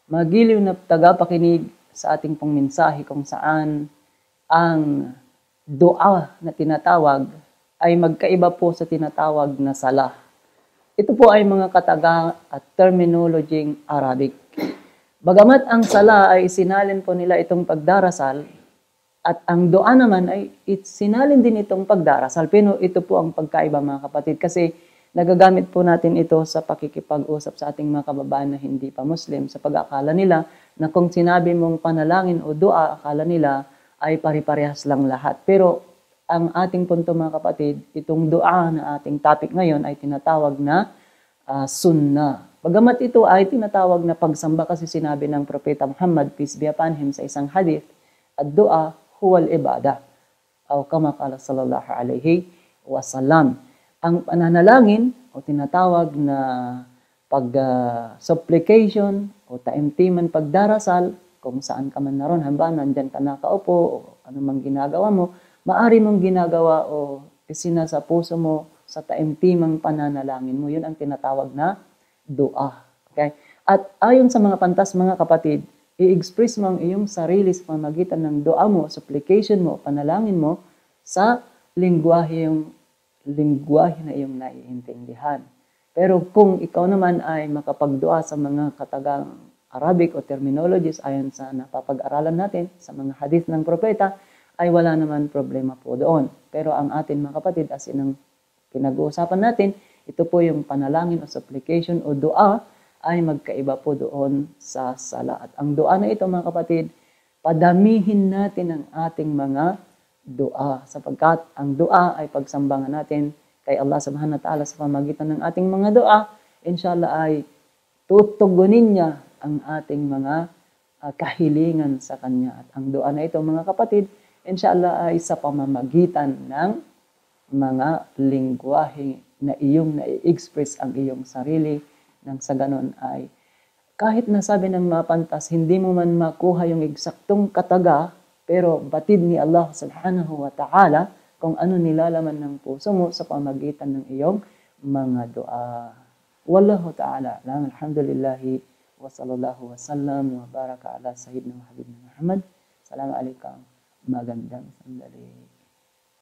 magiliw na tagapakinig sa ating pong mensahe kung saan ang dua na tinatawag ay magkaiba po sa tinatawag na sala. Ito po ay mga katagang at terminologying Arabic. Bagamat ang sala ay sinalin po nila itong pagdarasal, at ang dua naman ay sinalin din itong pagdarasal. Pero ito po ang pagkaiba mga kapatid, kasi nagagamit po natin ito sa pakikipag-usap sa ating mga kababayan na hindi pa Muslim, sa pag-akala nila na kung sinabi mong panalangin o dua, akala nila ay pari-parehas lang lahat. Pero ang ating punto mga kapatid, itong dua na ating topic ngayon ay tinatawag na sunnah. Bagamat ito ay tinatawag na pagsamba kasi sinabi ng Propeta Muhammad, peace be upon him, sa isang hadith, ad-dua huwal ibadah. O kama qala sallallahu alaihi wasallam. Ang pananalangin o tinatawag na supplication o taimtiman pagdarasal, kung saan ka man naroon, hamba nandyan ka nakaupo o anumang ginagawa mo, maari mong ginagawa o isinasa puso mo sa taimtimang pananalangin mo. Yun ang tinatawag na dua. Okay? At ayon sa mga pantas mga kapatid, i-express mo ang iyong sarili sa pamamagitan ng dua mo, supplication mo, panalangin mo sa lingwahe na iyong naiintindihan. Pero kung ikaw naman ay makapagdua sa mga katagang Arabic o terminologies ayon sa napapag-aralan natin sa mga hadith ng propeta, ay wala naman problema po doon. Pero ang atin mga kapatid, as in ang pinag-uusapan natin, ito po yung panalangin o supplication o dua ay magkaiba po doon sa sala. At ang dua na ito mga kapatid, padamihin natin ang ating mga dua, sapagkat ang dua ay pagsambangan natin kay Allah subhanahu wa ta'ala sa pamagitan ng ating mga dua. Inshallah ay tutugunin niya ang ating mga kahilingan sa Kanya. At ang dua na ito mga kapatid, inshallah ay sa pamamagitan ng mga lingwahe na iyong na-express ang iyong sarili, nang sa ganon ay kahit nasabi ng mga pantas, hindi mo man makuha yung eksaktong kataga, pero batid ni Allah subhanahu wa ta'ala kung ano nilalaman ng puso mo sa pamagitan ng iyong mga dua. Wallahu ta'ala alam. Alhamdulillahi wa sallallahu wa sallam wa baraka ala sayyidina wa habibina Muhammad. Assalamu alaikum. Magandang sandali.